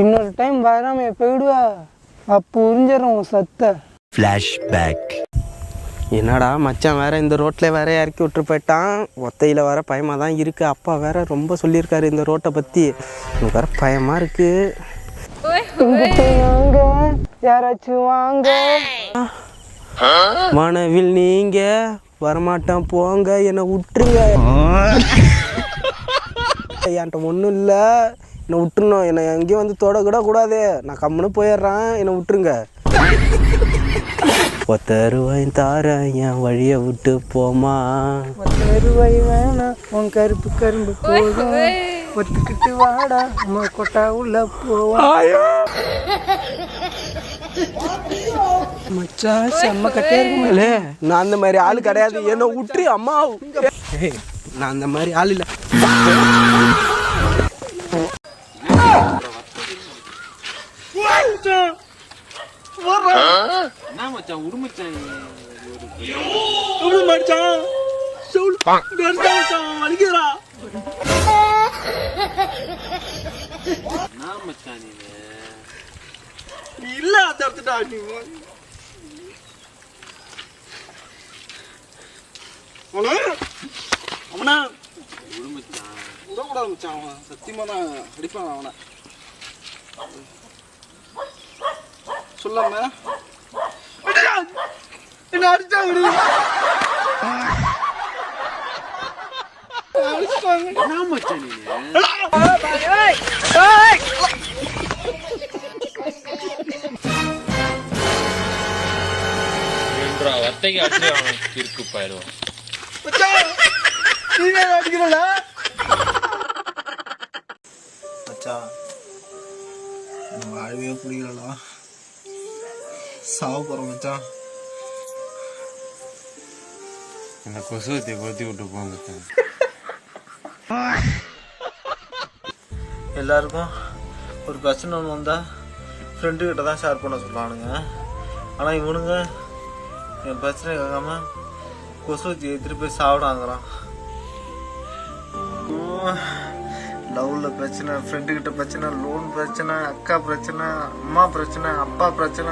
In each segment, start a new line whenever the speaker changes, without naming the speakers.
இன்னொரு டைம் வராம போயிடுவா, அப்போ உறிஞ்சிடும் சத்த.
ஃப்ளாஷ்பேக். என்னடா மச்சான் வேற இந்த ரோட்டில் வேற இறக்கி விட்டு போயிட்டான். ஒத்தையில் வேற பயமாக தான் இருக்குது. அப்பா வேற ரொம்ப சொல்லியிருக்காரு இந்த ரோட்டை பற்றி. எனக்கு வேற பயமாக இருக்குது.
வாங்க, யாராச்சும் வாங்க.
வானவில் நீங்க வரமாட்டான் போங்க, என்னை விட்டுருங்க. என்கிட்ட ஒன்றும் இல்லை, என்னை விட்டுருணும். என்னை எங்கேயும் வந்து தொடக்கூட கூடாது. நான் கம்முன்னு போயிடுறேன், என்னை விட்டுருங்க. ₹10 தார என் வழியை விட்டு போமா.
₹10 வேணாம், உன் கருப்பு கரும்பு போதும். ஒத்துக்கிட்டு வாடா, உங்க கொட்டா உள்ள போவா. மச்சா செம்ம கட்டே இருக்குமே.
நான் அந்த மாதிரி ஆள் கிடையாது, என்னை விட்டுரு அம்மா. நான் அந்த மாதிரி ஆள் இல்லை. சத்தியமா நான் அடிப்பான் அவனை. சொல்லாம என்ன அடிச்சா
வத்தைக்கு இருக்கு போயிடுவோம்.
அடிக்கிறா
வாழவே பிடிக்கலடா, சாவு போகிறோம் மச்சான்.
என்ன கொசுவத்தை கொத்தி விட்டு போங்க.
எல்லாருக்கும் ஒரு பிரச்சனை ஒன்று வந்தால் ஃப்ரெண்டுக்கிட்ட தான் ஷேர் பண்ண சொல்லுவானுங்க. ஆனால் இவனுங்க என் பிரச்சனை கேட்காம கொசுவத்தி எடுத்துகிட்டு போய் சாப்பிடாங்கிறான். லவ்வில் பிரச்சனை, ஃப்ரெண்டுக்கிட்ட பிரச்சனை, லோன் பிரச்சனை, அக்கா பிரச்சனை, அம்மா பிரச்சனை, அப்பா பிரச்சனை,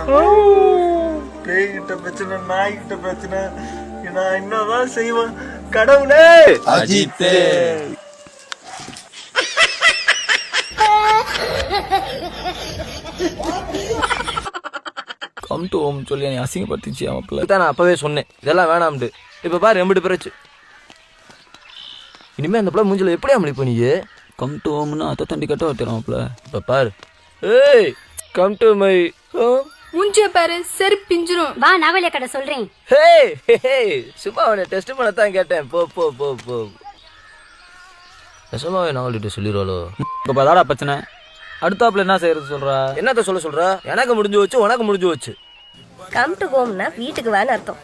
பேய்கிட்ட பிரச்சனை, நாய்கிட்ட பிரச்சனை. நான் என்னதான் செய்வேன் கடவுளே.
அஜித்
கம் டு ஹோம் சொல்லி என்னை அசிங்கப்படுத்திச்சு அவன் பிள்ளை தான். நான் அப்பவே சொன்னேன் இதெல்லாம் வேணாம்ட்டு. இப்போ பாரு எம்பிட்டு பிறச்சு. இனிமேல் அந்த பிள்ளை மூஞ்சில் எப்படி அமளி பண்ணியே. கம் டு ஹோம்னு அதை தண்டி கட்ட வச்சுறான் பிள்ளை. இப்போ பாரு, ஏய் கம் டு மை ஹோம்.
மூஞ்சிய பாரு, சரி பிஞ்சிரும்.
வா நாவலிய கடை சொல்றேன்.
ஹே ஹே சும்மா அவனை டெஸ்ட் பண்ண தான் கேட்டேன். போ போ போ போ. நெசமாவே நாவலிட்ட சொல்லிடுவாளோ. இப்போ பாதாடா பிரச்சனை. அடுத்தாப்புல என்ன செய்யறது சொல்றா? என்னத்த சொல்றா? எனக்கு முடிஞ்சு வச்சு, உனக்கு முடிஞ்சு வச்சு.
கம் டு ஹோம்னா வீட்டுக்கு வான்னு அர்த்தம்.